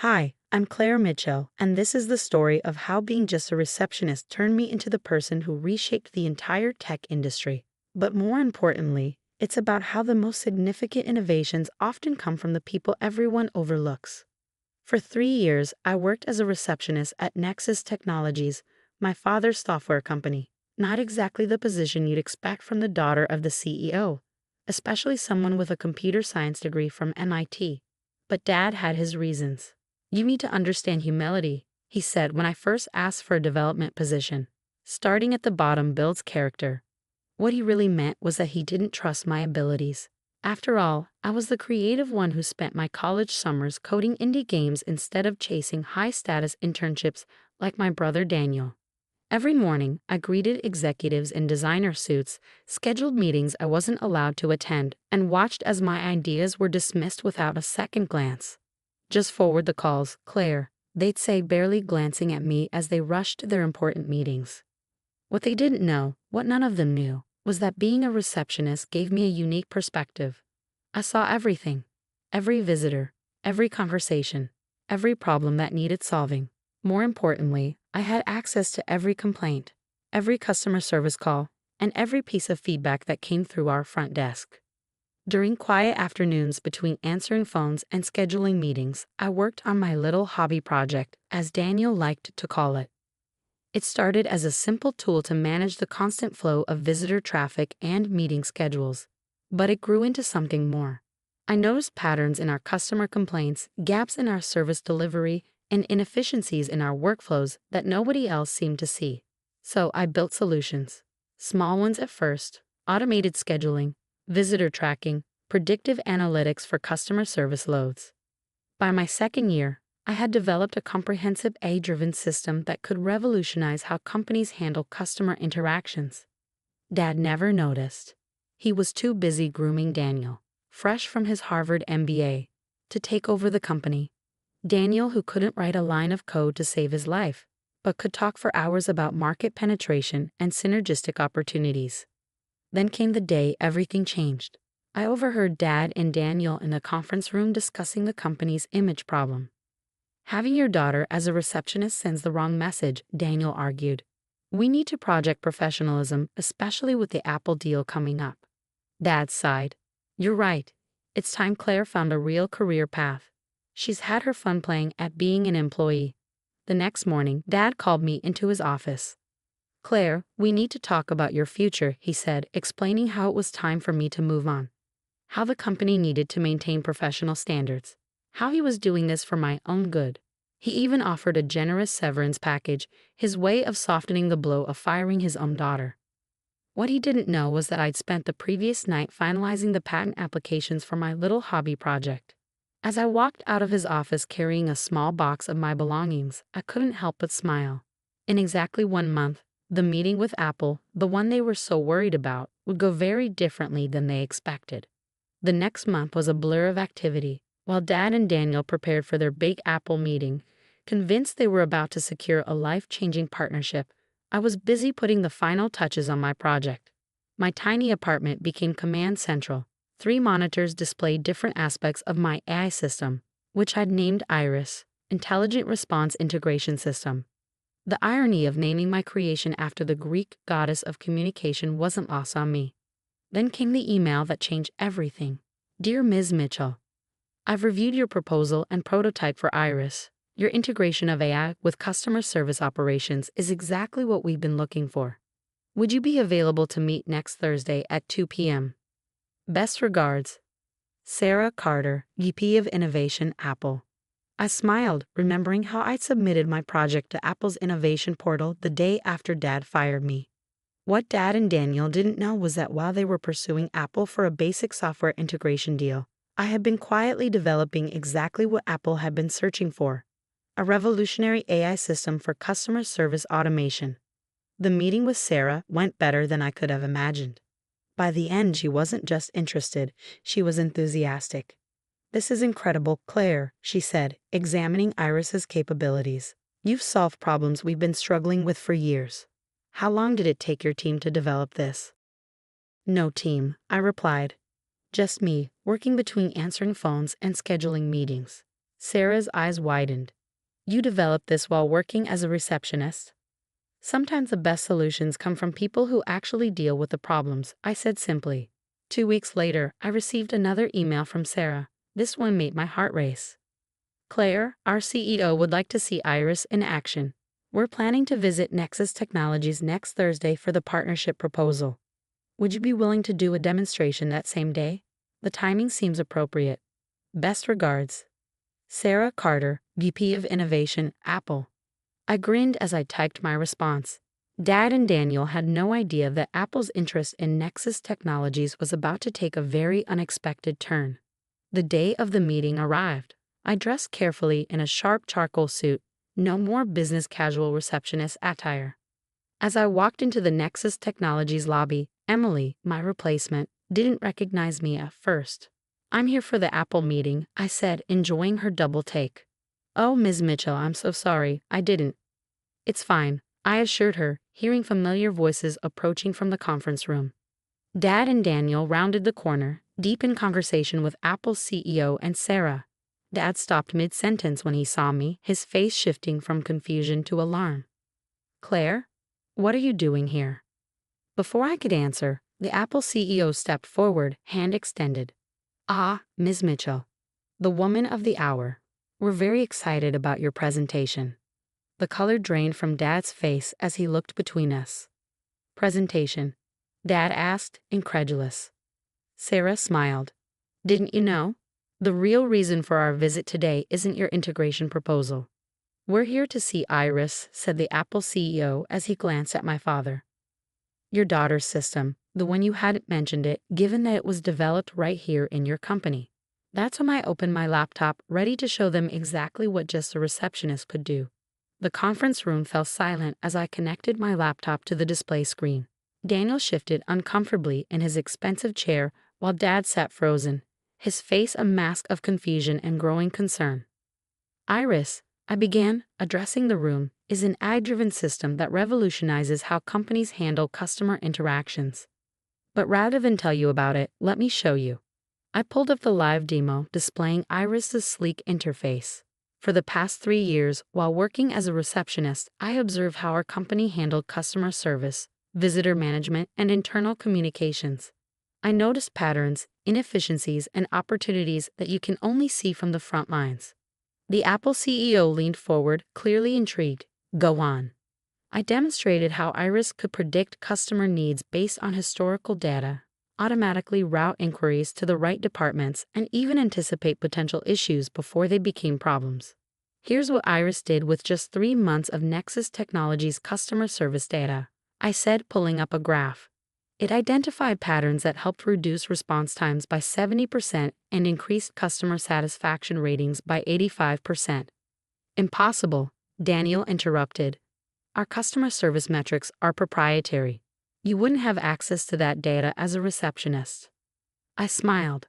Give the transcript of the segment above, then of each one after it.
Hi, I'm Claire Mitchell, and this is the story of how being just a receptionist turned me into the person who reshaped the entire tech industry. But more importantly, it's about how the most significant innovations often come from the people everyone overlooks. For 3 years, I worked as a receptionist at Nexus Technologies, my father's software company. Not exactly the position you'd expect from the daughter of the CEO, especially someone with a computer science degree from MIT. But Dad had his reasons. "You need to understand humility," he said when I first asked for a development position. "Starting at the bottom builds character." What he really meant was that he didn't trust my abilities. After all, I was the creative one who spent my college summers coding indie games instead of chasing high-status internships like my brother Daniel. Every morning, I greeted executives in designer suits, scheduled meetings I wasn't allowed to attend, and watched as my ideas were dismissed without a second glance. "Just forward the calls, Claire," they'd say, barely glancing at me as they rushed to their important meetings. What they didn't know, what none of them knew, was that being a receptionist gave me a unique perspective. I saw everything, every visitor, every conversation, every problem that needed solving. More importantly, I had access to every complaint, every customer service call, and every piece of feedback that came through our front desk. During quiet afternoons between answering phones and scheduling meetings, I worked on my little hobby project, as Daniel liked to call it. It started as a simple tool to manage the constant flow of visitor traffic and meeting schedules, but it grew into something more. I noticed patterns in our customer complaints, gaps in our service delivery, and inefficiencies in our workflows that nobody else seemed to see. So I built solutions. Small ones at first: automated scheduling, visitor tracking, predictive analytics for customer service loads. By my second year, I had developed a comprehensive AI-driven system that could revolutionize how companies handle customer interactions. Dad never noticed. He was too busy grooming Daniel, fresh from his Harvard MBA, to take over the company. Daniel, who couldn't write a line of code to save his life, but could talk for hours about market penetration and synergistic opportunities. Then came the day everything changed. I overheard Dad and Daniel in the conference room discussing the company's image problem. "Having your daughter as a receptionist sends the wrong message," Daniel argued. "We need to project professionalism, especially with the Apple deal coming up." Dad sighed. "You're right. It's time Claire found a real career path. She's had her fun playing at being an employee." The next morning, Dad called me into his office. "Claire, we need to talk about your future," he said, explaining how it was time for me to move on. How the company needed to maintain professional standards. How he was doing this for my own good. He even offered a generous severance package, his way of softening the blow of firing his own daughter. What he didn't know was that I'd spent the previous night finalizing the patent applications for my little hobby project. As I walked out of his office carrying a small box of my belongings, I couldn't help but smile. In exactly 1 month, the meeting with Apple, the one they were so worried about, would go very differently than they expected. The next month was a blur of activity. While Dad and Daniel prepared for their big Apple meeting, convinced they were about to secure a life-changing partnership, I was busy putting the final touches on my project. My tiny apartment became command central. 3 monitors displayed different aspects of my AI system, which I'd named Iris, Intelligent Response Integration System. The irony of naming my creation after the Greek goddess of communication wasn't lost on me. Then came the email that changed everything. "Dear Ms. Mitchell, I've reviewed your proposal and prototype for Iris. Your integration of AI with customer service operations is exactly what we've been looking for. Would you be available to meet next Thursday at 2 p.m.? Best regards, Sarah Carter, VP of Innovation, Apple." I smiled, remembering how I'd submitted my project to Apple's innovation portal the day after Dad fired me. What Dad and Daniel didn't know was that while they were pursuing Apple for a basic software integration deal, I had been quietly developing exactly what Apple had been searching for: a revolutionary AI system for customer service automation. The meeting with Sarah went better than I could have imagined. By the end, she wasn't just interested, she was enthusiastic. "This is incredible, Claire," she said, examining Iris's capabilities. "You've solved problems we've been struggling with for years. How long did it take your team to develop this?" "No team," I replied. "Just me, working between answering phones and scheduling meetings. Sarah's eyes widened. You developed this while working as a receptionist? Sometimes the best solutions come from people who actually deal with the problems, I said simply. 2 weeks later, I received another email from Sarah. This one made my heart race. Claire, our CEO, would like to see Iris in action. We're planning to visit Nexus Technologies next Thursday for the partnership proposal. Would you be willing to do a demonstration that same day? The timing seems appropriate. Best regards. Sarah Carter, VP of Innovation, Apple. I grinned as I typed my response. Dad and Daniel had no idea that Apple's interest in Nexus Technologies was about to take a very unexpected turn. The day of the meeting arrived. I dressed carefully in a sharp charcoal suit, no more business casual receptionist attire. As I walked into the Nexus Technologies lobby, Emily, my replacement, didn't recognize me at first. I'm here for the Apple meeting, I said, enjoying her double take. Oh, Ms. Mitchell, I'm so sorry, I didn't. It's fine, I assured her, hearing familiar voices approaching from the conference room. Dad and Daniel rounded the corner, deep in conversation with Apple's CEO and Sarah. Dad stopped mid-sentence when he saw me, his face shifting from confusion to alarm. Claire? What are you doing here? Before I could answer, the Apple CEO stepped forward, hand extended. Ah, Ms. Mitchell. The woman of the hour. We're very excited about your presentation. The color drained from Dad's face as he looked between us. Presentation? Dad asked, incredulous. Sarah smiled. Didn't you know? The real reason for our visit today isn't your integration proposal. We're here to see Iris, said the Apple CEO as he glanced at my father. Your daughter's system, the one you hadn't mentioned it, given that it was developed right here in your company. That's when I opened my laptop, ready to show them exactly what just a receptionist could do. The conference room fell silent as I connected my laptop to the display screen. Daniel shifted uncomfortably in his expensive chair while Dad sat frozen, his face a mask of confusion and growing concern. Iris, I began, addressing the room, is an AI-driven system that revolutionizes how companies handle customer interactions. But rather than tell you about it, let me show you. I pulled up the live demo displaying Iris's sleek interface. For the past 3 years, while working as a receptionist, I observed how our company handled customer service, visitor management, and internal communications. I noticed patterns, inefficiencies, and opportunities that you can only see from the front lines. The Apple CEO leaned forward, clearly intrigued. Go on. I demonstrated how Iris could predict customer needs based on historical data, automatically route inquiries to the right departments, and even anticipate potential issues before they became problems. Here's what Iris did with just 3 months of Nexus Technologies customer service data, I said, pulling up a graph. It identified patterns that helped reduce response times by 70% and increased customer satisfaction ratings by 85%. Impossible, Daniel interrupted. Our customer service metrics are proprietary. You wouldn't have access to that data as a receptionist. I smiled.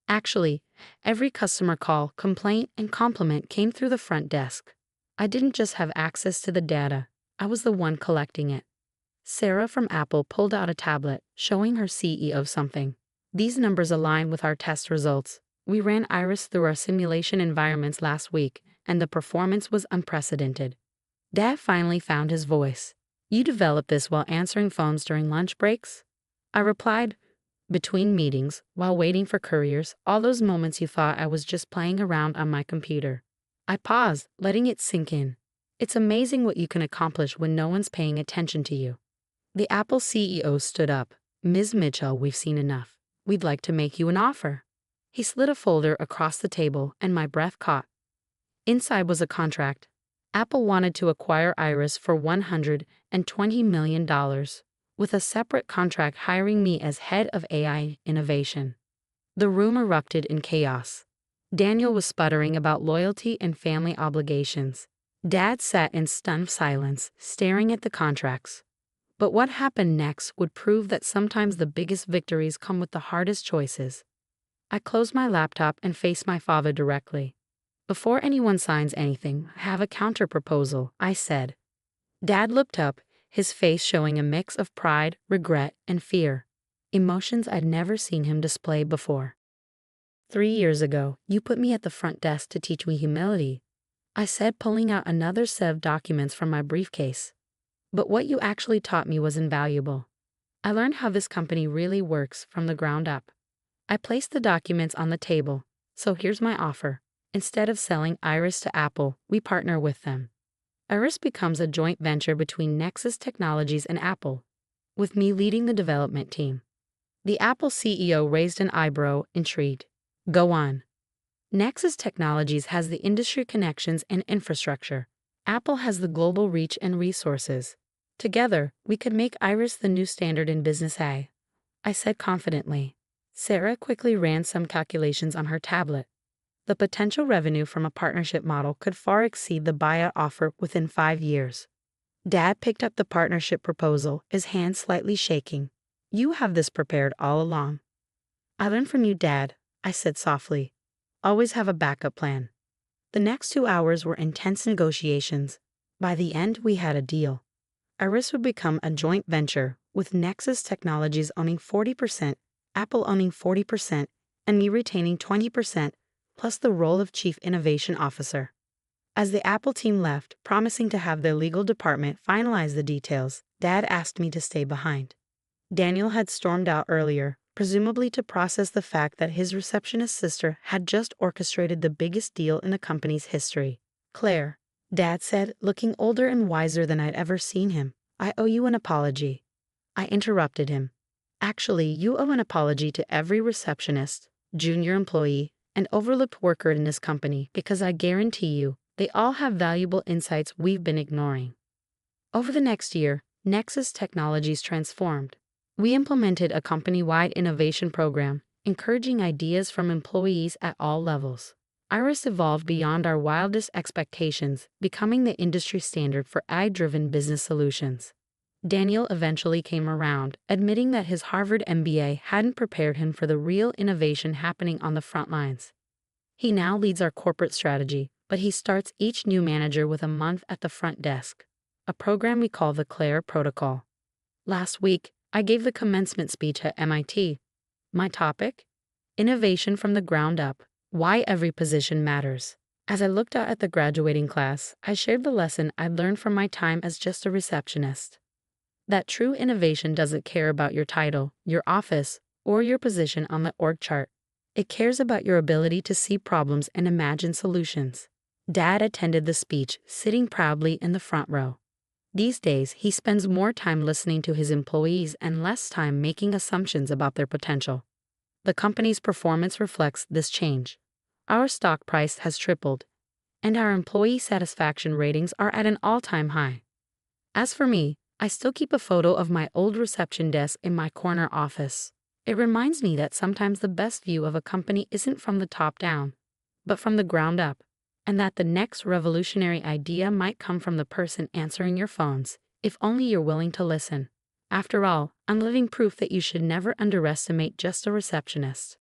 Actually, every customer call, complaint, and compliment came through the front desk. I didn't just have access to the data, I was the one collecting it. Sarah from Apple pulled out a tablet, showing her CEO something. These numbers align with our test results. We ran Iris through our simulation environments last week, and the performance was unprecedented. Dad finally found his voice. You developed this while answering phones during lunch breaks? I replied, between meetings, while waiting for couriers, all those moments you thought I was just playing around on my computer. I paused, letting it sink in. It's amazing what you can accomplish when no one's paying attention to you. The Apple CEO stood up. Ms. Mitchell, we've seen enough. We'd like to make you an offer. He slid a folder across the table, and my breath caught. Inside was a contract. Apple wanted to acquire Iris for $120 million, with a separate contract hiring me as head of AI innovation. The room erupted in chaos. Daniel was sputtering about loyalty and family obligations. Dad sat in stunned silence, staring at the contracts. But what happened next would prove that sometimes the biggest victories come with the hardest choices. I closed my laptop and faced my father directly. Before anyone signs anything, I have a counter-proposal, I said. Dad looked up, his face showing a mix of pride, regret, and fear, emotions I'd never seen him display before. 3 years ago, you put me at the front desk to teach me humility, I said, pulling out another set of documents from my briefcase. But what you actually taught me was invaluable. I learned how this company really works from the ground up. I placed the documents on the table. So here's my offer. Instead of selling Iris to Apple, we partner with them. Iris becomes a joint venture between Nexus Technologies and Apple, with me leading the development team. The Apple CEO raised an eyebrow, intrigued. Go on. Nexus Technologies has the industry connections and infrastructure. Apple has the global reach and resources. Together, we could make Iris the new standard in business AI, I said confidently. Sarah quickly ran some calculations on her tablet. The potential revenue from a partnership model could far exceed the buyout offer within 5 years. Dad picked up the partnership proposal, his hand slightly shaking. You have this prepared all along. I learned from you, Dad, I said softly. Always have a backup plan. The next 2 hours were intense negotiations. By the end, we had a deal. Iris would become a joint venture, with Nexus Technologies owning 40%, Apple owning 40%, and me retaining 20%, plus the role of Chief Innovation Officer. As the Apple team left, promising to have their legal department finalize the details, Dad asked me to stay behind. Daniel had stormed out earlier, presumably to process the fact that his receptionist sister had just orchestrated the biggest deal in the company's history. Claire, Dad said, looking older and wiser than I'd ever seen him, I owe you an apology. I interrupted him. Actually, you owe an apology to every receptionist, junior employee, and overlooked worker in this company, because I guarantee you, they all have valuable insights we've been ignoring. Over the next year, Nexus Technologies transformed. We implemented a company-wide innovation program, encouraging ideas from employees at all levels. Iris evolved beyond our wildest expectations, becoming the industry standard for AI-driven business solutions. Daniel eventually came around, admitting that his Harvard MBA hadn't prepared him for the real innovation happening on the front lines. He now leads our corporate strategy, but he starts each new manager with a month at the front desk, a program we call the Claire Protocol. Last week, I gave the commencement speech at MIT. My topic? Innovation from the ground up, why every position matters. As I looked out at the graduating class, I shared the lesson I'd learned from my time as just a receptionist. That true innovation doesn't care about your title, your office, or your position on the org chart. It cares about your ability to see problems and imagine solutions. Dad attended the speech, sitting proudly in the front row. These days, he spends more time listening to his employees and less time making assumptions about their potential. The company's performance reflects this change. Our stock price has tripled, and our employee satisfaction ratings are at an all-time high. As for me, I still keep a photo of my old reception desk in my corner office. It reminds me that sometimes the best view of a company isn't from the top down, but from the ground up, and that the next revolutionary idea might come from the person answering your phones, if only you're willing to listen. After all, I'm living proof that you should never underestimate just a receptionist.